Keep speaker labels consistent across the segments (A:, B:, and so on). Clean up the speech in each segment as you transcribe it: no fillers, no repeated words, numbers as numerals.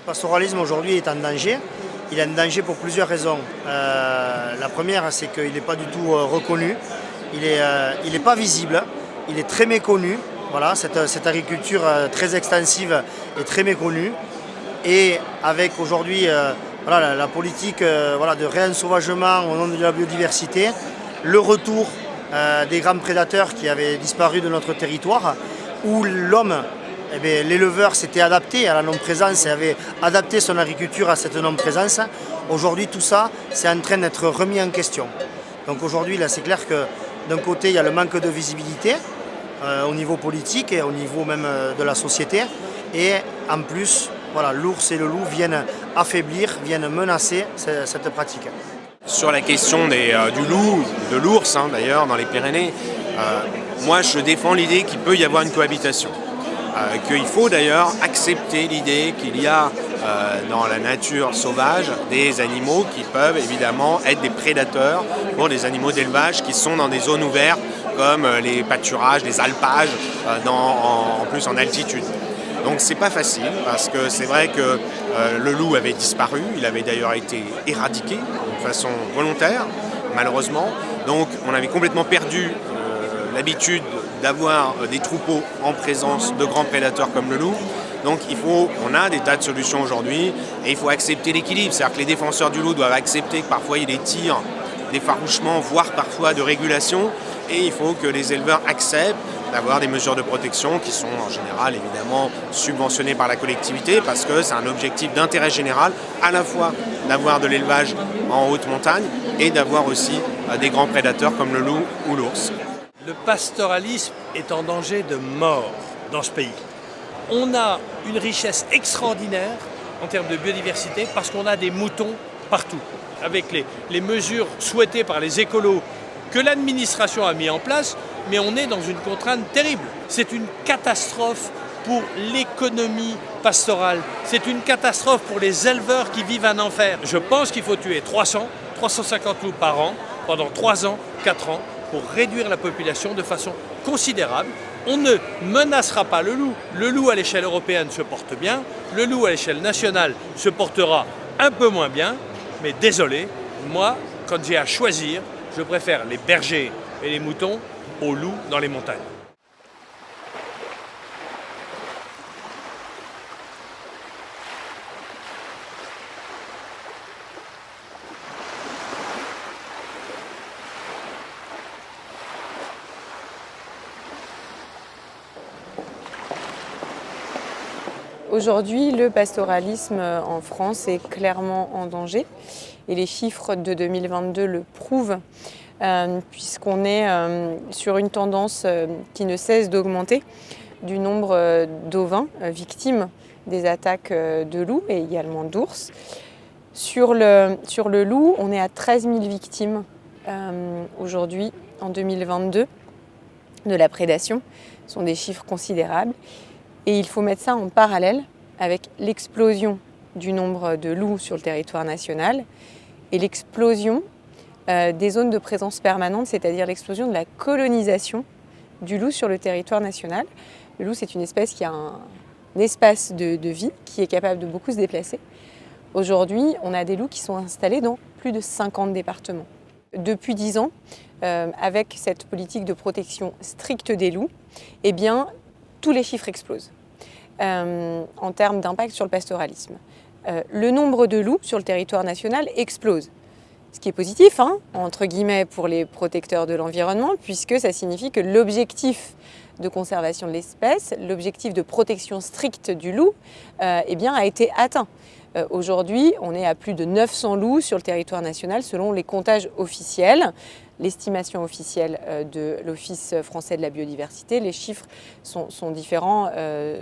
A: pastoralisme aujourd'hui est en danger. Il est en danger pour plusieurs raisons. La première, c'est qu'il n'est pas du tout reconnu. Il est pas visible. Il est très méconnu. Voilà, cette agriculture très extensive est très méconnue. Et avec aujourd'hui la politique de réensauvagement au nom de la biodiversité, le retour des grands prédateurs qui avaient disparu de notre territoire, où l'homme, l'éleveur s'était adapté à la non-présence et avait adapté son agriculture à cette non-présence. Aujourd'hui, tout ça, c'est en train d'être remis en question. Donc aujourd'hui, là, c'est clair que d'un côté, il y a le manque de visibilité au niveau politique et au niveau même de la société. Et en plus, l'ours et le loup viennent affaiblir, viennent menacer cette pratique.
B: Sur la question du loup, de l'ours d'ailleurs, dans les Pyrénées, moi je défends l'idée qu'il peut y avoir une cohabitation. Qu'il faut d'ailleurs accepter l'idée qu'il y a dans la nature sauvage des animaux qui peuvent évidemment être des prédateurs pour des animaux d'élevage qui sont dans des zones ouvertes comme les pâturages, les alpages, en plus en altitude. Donc c'est pas facile parce que c'est vrai que le loup avait disparu, il avait d'ailleurs été éradiqué de façon volontaire, malheureusement. Donc on avait complètement perdu l'habitude d'avoir des troupeaux en présence de grands prédateurs comme le loup. Donc on a des tas de solutions aujourd'hui et il faut accepter l'équilibre. C'est-à-dire que les défenseurs du loup doivent accepter que parfois il y ait des tirs, des farouchements, voire parfois de régulation. Et il faut que les éleveurs acceptent d'avoir des mesures de protection qui sont en général évidemment subventionnées par la collectivité parce que c'est un objectif d'intérêt général à la fois d'avoir de l'élevage en haute montagne et d'avoir aussi des grands prédateurs comme le loup ou l'ours.
C: Le pastoralisme est en danger de mort dans ce pays. On a une richesse extraordinaire en termes de biodiversité parce qu'on a des moutons partout. Avec les mesures souhaitées par les écolos que l'administration a mis en place, mais on est dans une contrainte terrible. C'est une catastrophe pour l'économie pastorale. C'est une catastrophe pour les éleveurs qui vivent un enfer. Je pense qu'il faut tuer 350 loups par an pendant 3 ans, 4 ans, pour réduire la population de façon considérable. On ne menacera pas le loup. Le loup à l'échelle européenne se porte bien. Le loup à l'échelle nationale se portera un peu moins bien. Mais désolé, moi, quand j'ai à choisir, je préfère les bergers et les moutons aux loups dans les montagnes.
D: Aujourd'hui, le pastoralisme en France est clairement en danger et les chiffres de 2022 le prouvent puisqu'on est sur une tendance qui ne cesse d'augmenter du nombre d'ovins victimes des attaques de loups et également d'ours. Sur le loup, on est à 13 000 victimes aujourd'hui en 2022 de la prédation. Ce sont des chiffres considérables. Et il faut mettre ça en parallèle avec l'explosion du nombre de loups sur le territoire national et l'explosion des zones de présence permanente, c'est-à-dire l'explosion de la colonisation du loup sur le territoire national. Le loup, c'est une espèce qui a un espace de vie, qui est capable de beaucoup se déplacer. Aujourd'hui, on a des loups qui sont installés dans plus de 50 départements. Depuis 10 ans, avec cette politique de protection stricte des loups, eh bien, tous les chiffres explosent en termes d'impact sur le pastoralisme. Le nombre de loups sur le territoire national explose. Ce qui est positif, entre guillemets, pour les protecteurs de l'environnement, puisque ça signifie que l'objectif de conservation de l'espèce, l'objectif de protection stricte du loup, a été atteint. Aujourd'hui, on est à plus de 900 loups sur le territoire national selon les comptages officiels. L'estimation officielle de l'Office français de la biodiversité, les chiffres sont différents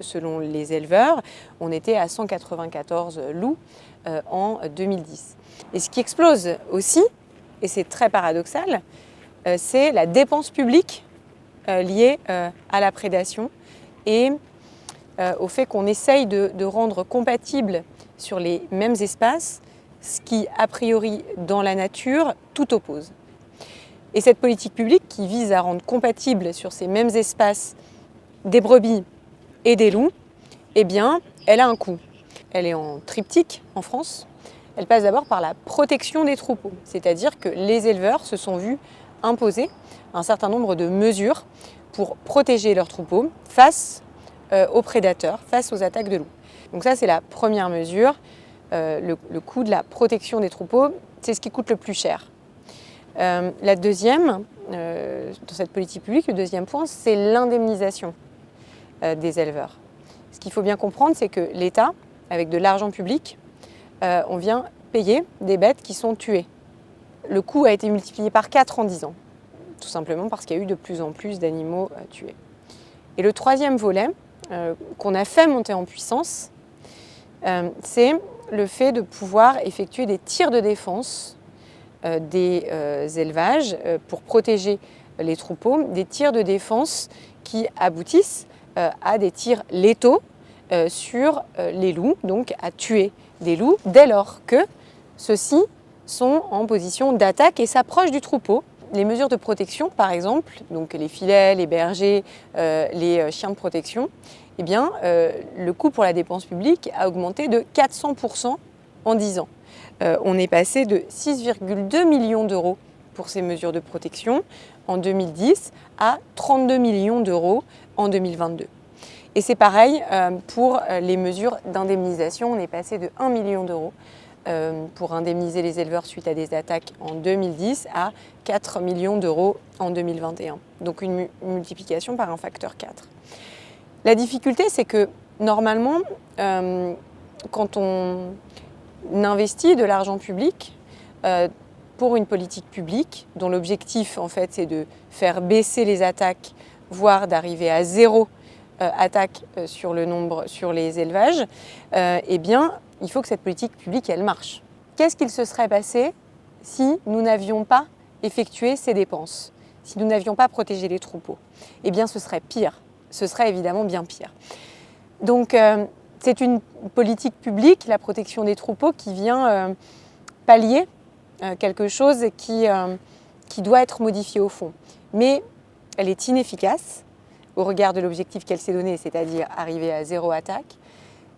D: selon les éleveurs. On était à 194 loups en 2010. Et ce qui explose aussi, et c'est très paradoxal, c'est la dépense publique liée à la prédation et au fait qu'on essaye de rendre compatible sur les mêmes espaces ce qui, a priori, dans la nature, tout oppose. Et cette politique publique qui vise à rendre compatible sur ces mêmes espaces des brebis et des loups, eh bien, elle a un coût. elle est en triptyque en France. Elle passe d'abord par la protection des troupeaux, c'est-à-dire que les éleveurs se sont vus imposer un certain nombre de mesures pour protéger leurs troupeaux face aux prédateurs, face aux attaques de loups. Donc ça, c'est la première mesure. Le coût de la protection des troupeaux, c'est ce qui coûte le plus cher. La deuxième, dans cette politique publique, le deuxième point, c'est l'indemnisation des éleveurs. Ce qu'il faut bien comprendre, c'est que l'État, avec de l'argent public, on vient payer des bêtes qui sont tuées. Le coût a été multiplié par 4 en 10 ans, tout simplement parce qu'il y a eu de plus en plus d'animaux tués. Et le troisième volet, qu'on a fait monter en puissance, c'est le fait de pouvoir effectuer des tirs de défense des élevages pour protéger les troupeaux, des tirs de défense qui aboutissent à des tirs létaux sur les loups, donc à tuer des loups dès lors que ceux-ci sont en position d'attaque et s'approchent du troupeau. Les mesures de protection, par exemple, donc les filets, les bergers, les chiens de protection, eh bien, le coût pour la dépense publique a augmenté de 400% en 10 ans. On est passé de 6,2 millions d'euros pour ces mesures de protection en 2010 à 32 millions d'euros en 2022. Et c'est pareil pour les mesures d'indemnisation. On est passé de 1 million d'euros pour indemniser les éleveurs suite à des attaques en 2010 à 4 millions d'euros en 2021. Donc une multiplication par un facteur 4. La difficulté, c'est que normalement, quand on investit de l'argent public pour une politique publique, dont l'objectif, en fait, c'est de faire baisser les attaques, voire d'arriver à 0 attaques sur les élevages, eh bien, il faut que cette politique publique, elle marche. Qu'est-ce qu'il se serait passé si nous n'avions pas effectué ces dépenses, si nous n'avions pas protégé les troupeaux? Eh bien, ce serait pire. Ce serait évidemment bien pire. Donc, c'est une politique publique, la protection des troupeaux, qui vient pallier quelque chose qui doit être modifié au fond. Mais elle est inefficace au regard de l'objectif qu'elle s'est donné, c'est-à-dire arriver à 0 attaque.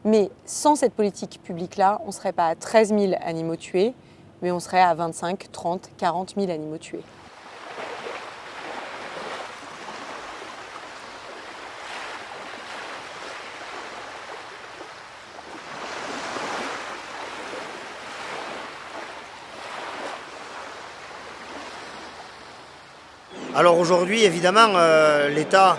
D: Mais sans cette politique publique-là, on ne serait pas à 13 000 animaux tués, mais on serait à 25, 30, 40 000 animaux tués.
A: Alors aujourd'hui, évidemment, l'État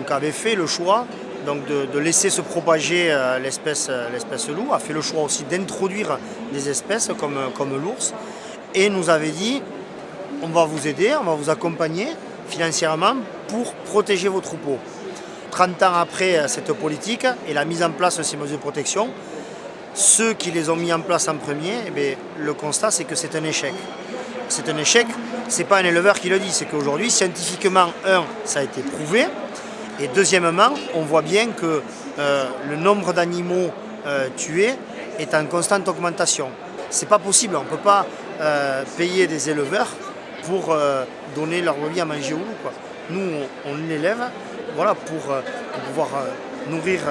A: avait fait le choix de laisser se propager l'espèce loup, a fait le choix aussi d'introduire des espèces comme l'ours, et nous avait dit on va vous aider, on va vous accompagner financièrement pour protéger vos troupeaux. 30 ans après cette politique et la mise en place de ces mesures de protection, ceux qui les ont mis en place en premier, le constat c'est que c'est un échec. C'est un échec, c'est pas un éleveur qui le dit, c'est qu'aujourd'hui, scientifiquement, ça a été prouvé, et deuxièmement, on voit bien que le nombre d'animaux tués est en constante augmentation. C'est pas possible, on ne peut pas payer des éleveurs pour donner leur brebis à manger au loup, quoi. Nous, on l'élève pour pouvoir nourrir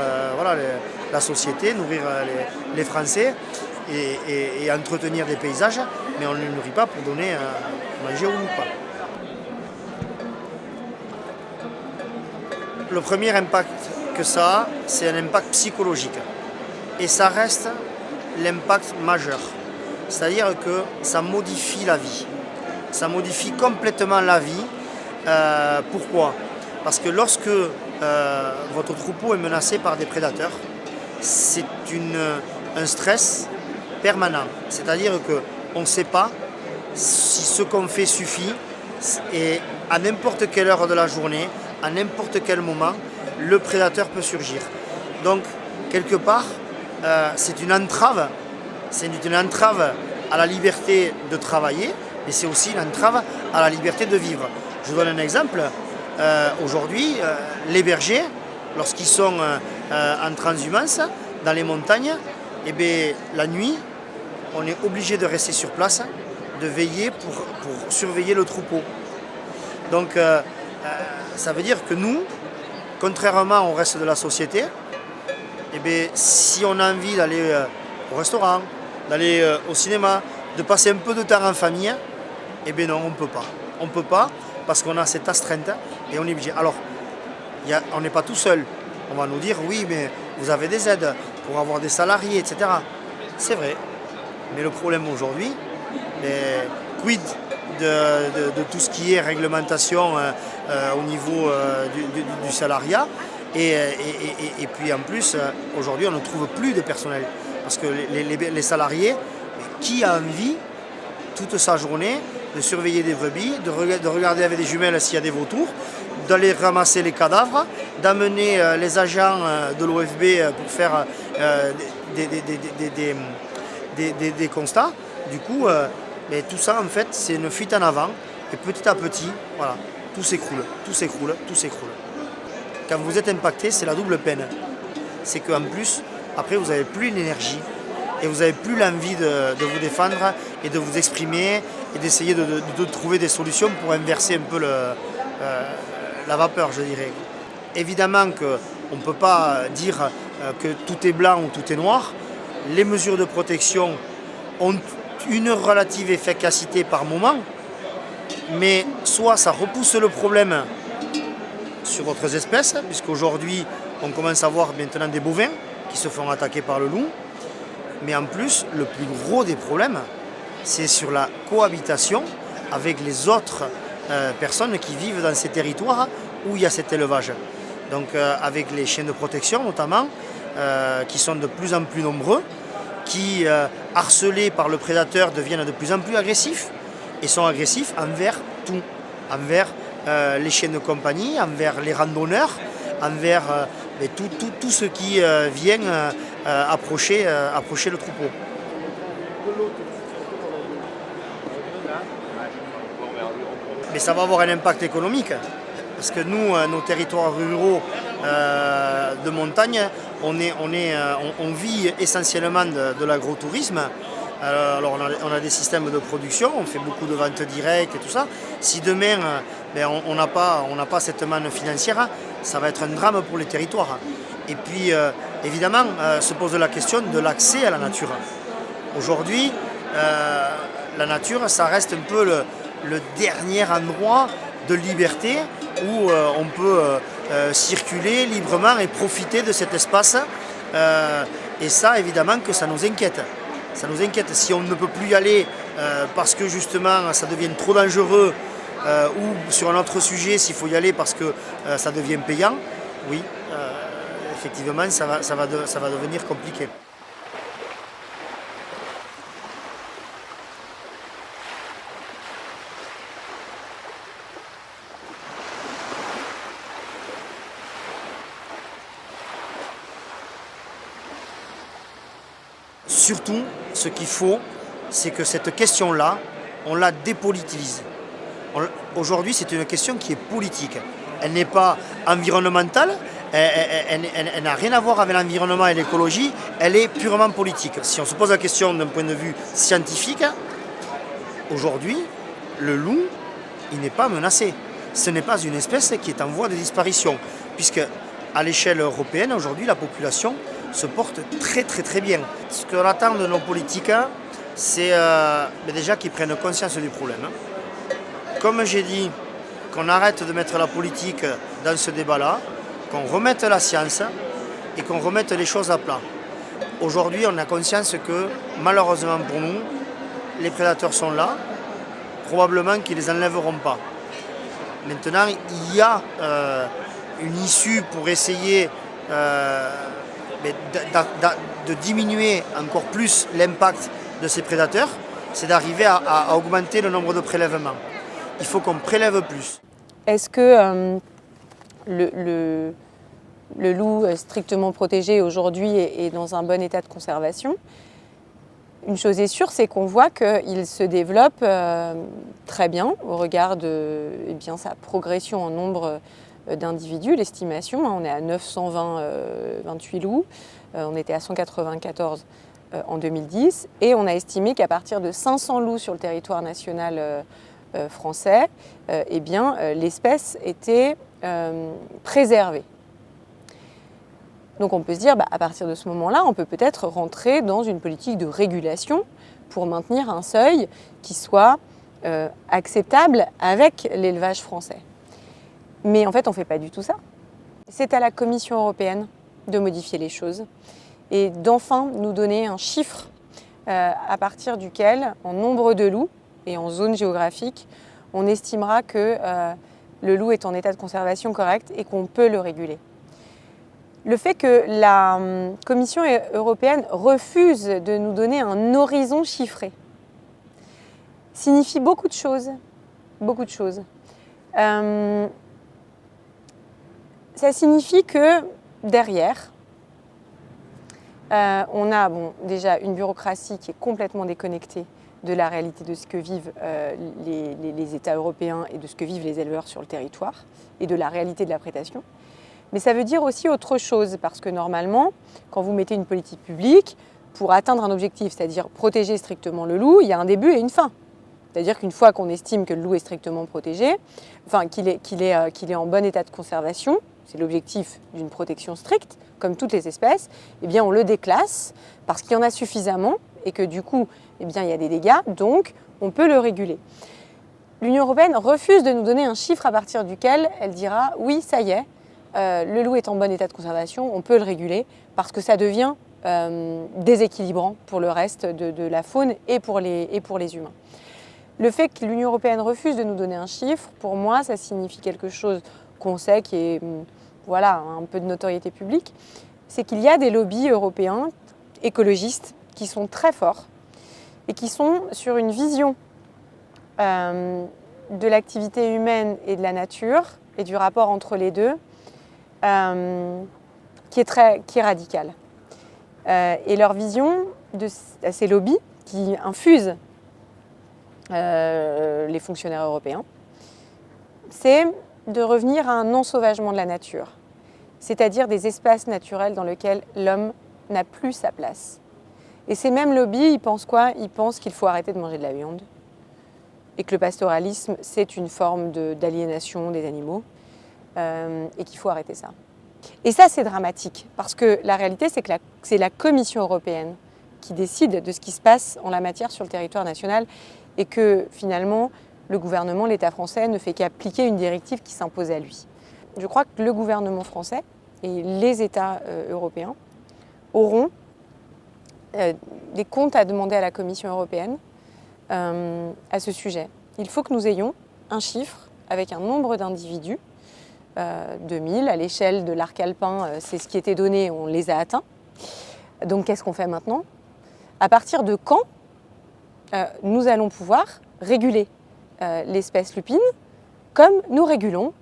A: la société, nourrir les Français, et entretenir des paysages, mais on ne les nourrit pas pour donner à manger au loup. Le premier impact que ça a, c'est un impact psychologique. Et ça reste l'impact majeur. C'est-à-dire que ça modifie la vie. Ça modifie complètement la vie. Pourquoi? Parce que lorsque votre troupeau est menacé par des prédateurs, c'est un stress permanent. C'est-à-dire qu'on ne sait pas si ce qu'on fait suffit, et à n'importe quelle heure de la journée, à n'importe quel moment, le prédateur peut surgir. Donc, quelque part, c'est une entrave à la liberté de travailler, mais c'est aussi une entrave à la liberté de vivre. Je vous donne un exemple. Aujourd'hui, les bergers, lorsqu'ils sont en transhumance dans les montagnes, la nuit, on est obligé de rester sur place, de veiller pour surveiller le troupeau. Donc ça veut dire que nous, contrairement au reste de la société, eh bien, si on a envie d'aller au restaurant, d'aller au cinéma, de passer un peu de temps en famille, eh bien non, on ne peut pas. On ne peut pas parce qu'on a cette astreinte et on est obligé. Alors, on n'est pas tout seul. On va nous dire, oui, mais vous avez des aides pour avoir des salariés, etc. C'est vrai. Mais le problème aujourd'hui, quid de tout ce qui est réglementation au niveau du salariat et puis en plus, aujourd'hui, on ne trouve plus de personnel. Parce que les salariés, qui a envie, toute sa journée, de surveiller des brebis, de regarder avec des jumelles s'il y a des vautours, d'aller ramasser les cadavres, d'amener les agents de l'OFB pour faire des constats. Du coup, tout ça, en fait, c'est une fuite en avant. Et petit à petit, voilà, tout s'écroule, tout s'écroule, tout s'écroule. Quand vous êtes impacté, c'est la double peine. C'est qu'en plus, après, vous n'avez plus l'énergie et vous n'avez plus l'envie de vous défendre et de vous exprimer et d'essayer de trouver des solutions pour inverser un peu la vapeur, je dirais. Évidemment qu'on ne peut pas dire que tout est blanc ou tout est noir. Les mesures de protection ont une relative efficacité par moment, mais soit ça repousse le problème sur d'autres espèces, puisqu'aujourd'hui on commence à voir maintenant des bovins qui se font attaquer par le loup, mais en plus le plus gros des problèmes, c'est sur la cohabitation avec les autres personnes qui vivent dans ces territoires où il y a cet élevage. Donc avec les chiens de protection notamment, qui sont de plus en plus nombreux, qui, harcelés par le prédateur, deviennent de plus en plus agressifs et sont agressifs envers tout, envers les chiens de compagnie, envers les randonneurs, envers tout ce qui vient approcher le troupeau. Mais ça va avoir un impact économique, parce que nous, nos territoires ruraux de montagne, on vit essentiellement de l'agrotourisme. Alors on a des systèmes de production, on fait beaucoup de ventes directes et tout ça. Si demain on n'a pas cette manne financière, ça va être un drame pour les territoires. Et puis évidemment se pose la question de l'accès à la nature. Aujourd'hui, la nature, ça reste un peu le dernier endroit de liberté où on peut circuler librement et profiter de cet espace. Et ça, évidemment, que ça nous inquiète. Ça nous inquiète. Si on ne peut plus y aller parce que justement ça devient trop dangereux ou sur un autre sujet, s'il faut y aller parce que ça devient payant, oui, effectivement, ça va devenir compliqué. Surtout, ce qu'il faut, c'est que cette question-là, on la dépolitise. Aujourd'hui, c'est une question qui est politique. Elle n'est pas environnementale, elle n'a rien à voir avec l'environnement et l'écologie, elle est purement politique. Si on se pose la question d'un point de vue scientifique, aujourd'hui, le loup, il n'est pas menacé. Ce n'est pas une espèce qui est en voie de disparition, puisque à l'échelle européenne, aujourd'hui, la population se porte très très très bien. Ce qu'on attend de nos politiques, c'est déjà qu'ils prennent conscience du problème. Comme j'ai dit, qu'on arrête de mettre la politique dans ce débat-là, qu'on remette la science et qu'on remette les choses à plat. Aujourd'hui, on a conscience que, malheureusement pour nous, les prédateurs sont là, probablement qu'ils ne les enlèveront pas. Maintenant, il y a une issue pour essayer de diminuer encore plus l'impact de ces prédateurs, c'est d'arriver à augmenter le nombre de prélèvements. Il faut qu'on prélève plus.
D: Est-ce que le loup strictement protégé aujourd'hui est dans un bon état de conservation? Une chose est sûre, c'est qu'on voit qu'il se développe très bien au regard de sa progression en nombre d'individus, l'estimation. On est à 928 loups, on était à 194 en 2010 et on a estimé qu'à partir de 500 loups sur le territoire national français, eh l'espèce était préservée. Donc on peut se dire, à partir de ce moment-là, on peut peut-être rentrer dans une politique de régulation pour maintenir un seuil qui soit acceptable avec l'élevage français. Mais en fait, on ne fait pas du tout ça. C'est à la Commission européenne de modifier les choses et d'enfin nous donner un chiffre à partir duquel, en nombre de loups et en zone géographique, on estimera que le loup est en état de conservation correct et qu'on peut le réguler. Le fait que la Commission européenne refuse de nous donner un horizon chiffré signifie beaucoup de choses. Beaucoup de choses. Ça signifie que derrière, on a déjà une bureaucratie qui est complètement déconnectée de la réalité de ce que vivent les États européens et de ce que vivent les éleveurs sur le territoire et de la réalité de la prédation. Mais ça veut dire aussi autre chose, parce que normalement, quand vous mettez une politique publique, pour atteindre un objectif, c'est-à-dire protéger strictement le loup, il y a un début et une fin. C'est-à-dire qu'une fois qu'on estime que le loup est strictement protégé, qu'il est en bon état de conservation, c'est l'objectif d'une protection stricte, comme toutes les espèces, eh bien on le déclasse parce qu'il y en a suffisamment et que du coup, eh bien, il y a des dégâts, donc on peut le réguler. L'Union européenne refuse de nous donner un chiffre à partir duquel elle dira « oui, ça y est, le loup est en bon état de conservation, on peut le réguler » parce que ça devient déséquilibrant pour le reste de la faune et pour les humains. Le fait que l'Union européenne refuse de nous donner un chiffre, pour moi, ça signifie quelque chose qu'on sait qui est un peu de notoriété publique, c'est qu'il y a des lobbies européens écologistes qui sont très forts et qui sont sur une vision de l'activité humaine et de la nature et du rapport entre les deux qui est radicale. Et leur vision de ces lobbies qui infusent les fonctionnaires européens, c'est de revenir à un ensauvagement de la nature, c'est-à-dire des espaces naturels dans lesquels l'homme n'a plus sa place. Et ces mêmes lobbies, ils pensent quoi ? Ils pensent qu'il faut arrêter de manger de la viande et que le pastoralisme, c'est une forme d'aliénation des animaux et qu'il faut arrêter ça. Et ça, c'est dramatique, parce que la réalité, c'est que c'est la Commission européenne qui décide de ce qui se passe en la matière sur le territoire national et que finalement, le gouvernement, l'État français, ne fait qu'appliquer une directive qui s'impose à lui. Je crois que le gouvernement français et les États européens auront des comptes à demander à la Commission européenne à ce sujet. Il faut que nous ayons un chiffre avec un nombre d'individus, 2000, à l'échelle de l'arc alpin, c'est ce qui était donné, on les a atteints. Donc qu'est-ce qu'on fait maintenant ? À partir de quand nous allons pouvoir réguler l'espèce lupine comme nous régulons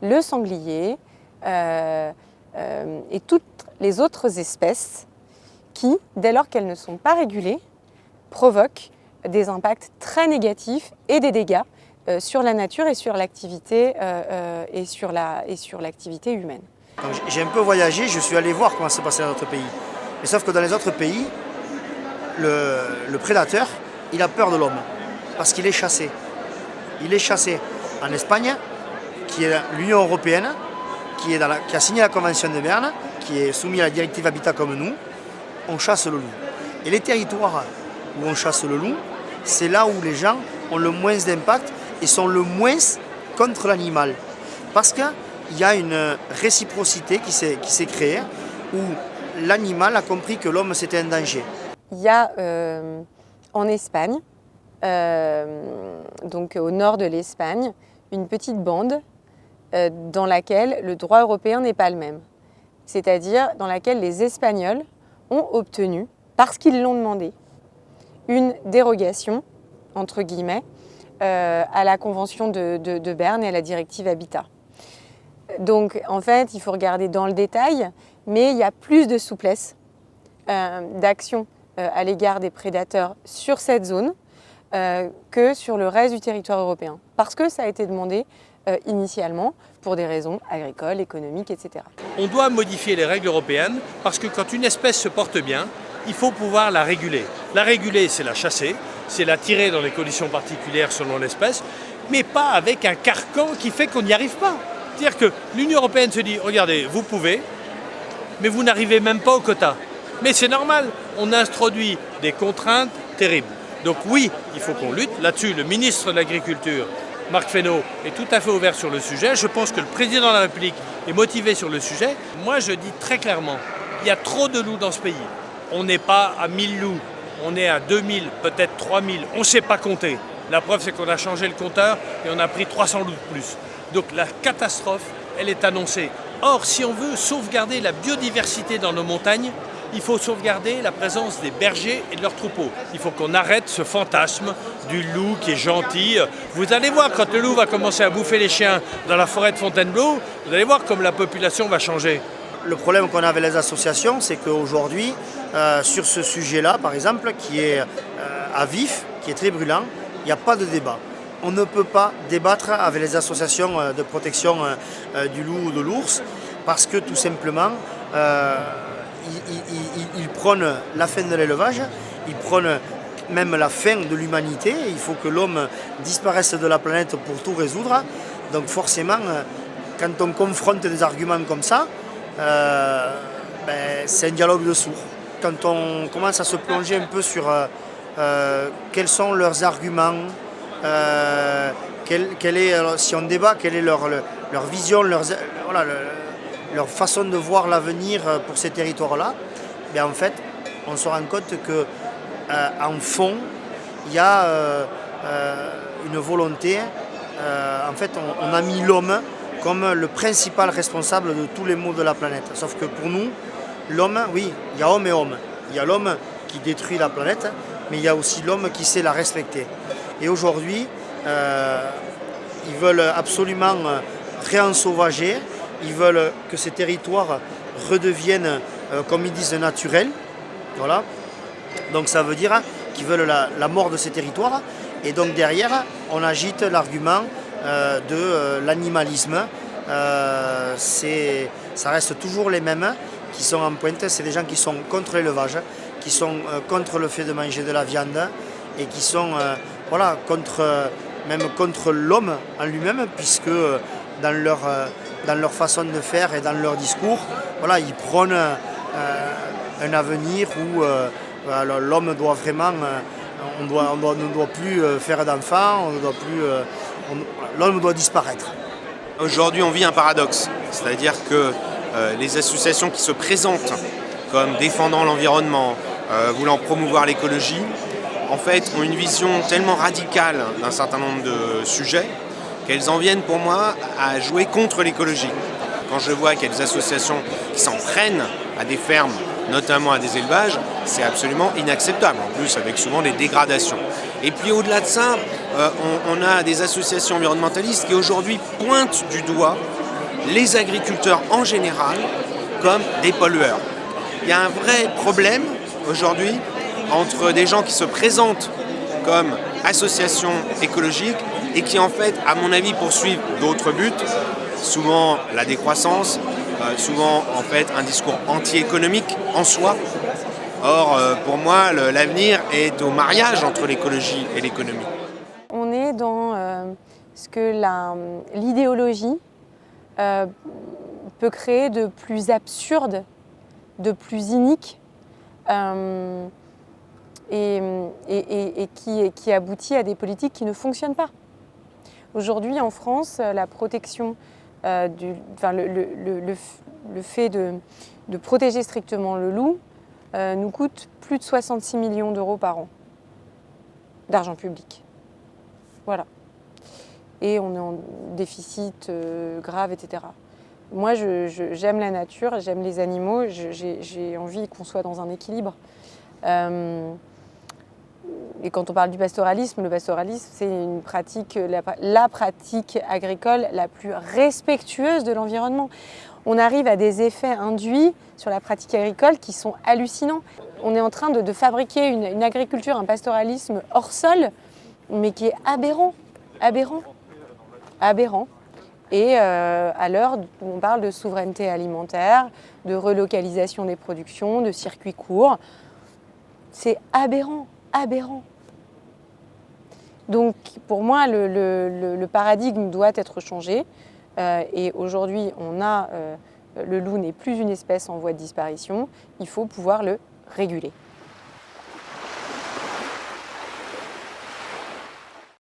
D: le sanglier et toutes les autres espèces qui, dès lors qu'elles ne sont pas régulées, provoquent des impacts très négatifs et des dégâts sur la nature et sur l'activité humaine.
A: Donc, j'ai un peu voyagé, je suis allé voir comment ça se passait dans d'autres pays. Mais sauf que dans les autres pays, le prédateur, il a peur de l'homme parce qu'il est chassé. Il est chassé en Espagne, qui est l'Union européenne, qui a signé la Convention de Berne, qui est soumis à la directive Habitat comme nous. On chasse le loup. Et les territoires où on chasse le loup, c'est là où les gens ont le moins d'impact et sont le moins contre l'animal. Parce qu'il y a une réciprocité qui s'est créée où l'animal a compris que l'homme c'était un danger.
D: Il y a en Espagne, donc au nord de l'Espagne, une petite bande dans laquelle le droit européen n'est pas le même. C'est-à-dire dans laquelle les Espagnols ont obtenu, parce qu'ils l'ont demandé, une dérogation, entre guillemets, à la Convention de Berne et à la directive Habitat. Donc en fait, il faut regarder dans le détail, mais il y a plus de souplesse d'action à l'égard des prédateurs sur cette zone que sur le reste du territoire européen. Parce que ça a été demandé initialement pour des raisons agricoles, économiques, etc.
C: On doit modifier les règles européennes parce que quand une espèce se porte bien, il faut pouvoir la réguler. La réguler, c'est la chasser, c'est la tirer dans des conditions particulières selon l'espèce, mais pas avec un carcan qui fait qu'on n'y arrive pas. C'est-à-dire que l'Union européenne se dit, regardez, vous pouvez, mais vous n'arrivez même pas au quota. Mais c'est normal, on introduit des contraintes terribles. Donc oui, il faut qu'on lutte. Là-dessus, le ministre de l'Agriculture, Marc Fesneau, est tout à fait ouvert sur le sujet. Je pense que le président de la République est motivé sur le sujet. Moi, je dis très clairement, il y a trop de loups dans ce pays. On n'est pas à 1000 loups, on est à 2000, peut-être 3000. On ne sait pas compter. La preuve, c'est qu'on a changé le compteur et on a pris 300 loups de plus. Donc la catastrophe, elle est annoncée. Or, si on veut sauvegarder la biodiversité dans nos montagnes, il faut sauvegarder la présence des bergers et de leurs troupeaux. Il faut qu'on arrête ce fantasme du loup qui est gentil. Vous allez voir, quand le loup va commencer à bouffer les chiens dans la forêt de Fontainebleau, vous allez voir comme la population va changer.
A: Le problème qu'on a avec les associations, c'est qu'aujourd'hui, sur ce sujet-là, par exemple, qui est à vif, qui est très brûlant, il n'y a pas de débat. On ne peut pas débattre avec les associations de protection du loup ou de l'ours parce que tout simplement, ils prônent la fin de l'élevage, ils prônent même la fin de l'humanité. Il faut que l'homme disparaisse de la planète pour tout résoudre. Donc forcément, quand on confronte des arguments comme ça, c'est un dialogue de sourds. Quand on commence à se plonger un peu sur quels sont leurs arguments, si on débat, quelle est leur vision, leur façon de voir l'avenir pour ces territoires-là, bien en fait, on se rend compte qu'en fond, il y a une volonté. En fait, on a mis l'homme comme le principal responsable de tous les maux de la planète. Sauf que pour nous, l'homme, oui, il y a homme et homme. Il y a l'homme qui détruit la planète, mais il y a aussi l'homme qui sait la respecter. Et aujourd'hui, ils veulent absolument réensauvager, ils veulent que ces territoires redeviennent, comme ils disent, naturels. Voilà. Donc ça veut dire qu'ils veulent la mort de ces territoires. Et donc derrière, on agite l'argument de l'animalisme. Ça reste toujours les mêmes qui sont en pointe. C'est des gens qui sont contre l'élevage, qui sont contre le fait de manger de la viande et qui sont même contre l'homme en lui-même, puisque dans leur façon de faire et dans leur discours, voilà, ils prônent un avenir où l'homme doit vraiment, on ne doit plus faire d'enfants, l'homme doit disparaître.
B: Aujourd'hui, on vit un paradoxe, c'est-à-dire que les associations qui se présentent comme défendant l'environnement, voulant promouvoir l'écologie, en fait, ont une vision tellement radicale d'un certain nombre de sujets qu'elles en viennent pour moi à jouer contre l'écologie. Quand je vois qu'il y a des associations qui s'en prennent à des fermes, notamment à des élevages, c'est absolument inacceptable, en plus avec souvent des dégradations. Et puis au-delà de ça, on a des associations environnementalistes qui aujourd'hui pointent du doigt les agriculteurs en général comme des pollueurs. Il y a un vrai problème aujourd'hui entre des gens qui se présentent comme associations écologiques et qui en fait, à mon avis, poursuivent d'autres buts, souvent la décroissance, souvent en fait un discours anti-économique en soi. Or, pour moi, l'avenir est au mariage entre l'écologie et l'économie.
D: On est dans ce que l'idéologie peut créer de plus absurde, de plus inique, et qui aboutit à des politiques qui ne fonctionnent pas. Aujourd'hui, en France, la protection, le fait de protéger strictement le loup nous coûte plus de 66 millions d'euros par an d'argent public. Voilà. Et on est en déficit grave, etc. Moi, j'aime la nature, j'aime les animaux, j'ai envie qu'on soit dans un équilibre. Et quand on parle du pastoralisme, le pastoralisme, c'est une pratique, la pratique agricole la plus respectueuse de l'environnement. On arrive à des effets induits sur la pratique agricole qui sont hallucinants. On est en train de fabriquer une agriculture, un pastoralisme hors sol, mais qui est aberrant. Et à l'heure où on parle de souveraineté alimentaire, de relocalisation des productions, de circuits courts, c'est aberrant. Donc pour moi, le paradigme doit être changé. Et aujourd'hui, on a le loup n'est plus une espèce en voie de disparition, il faut pouvoir le réguler.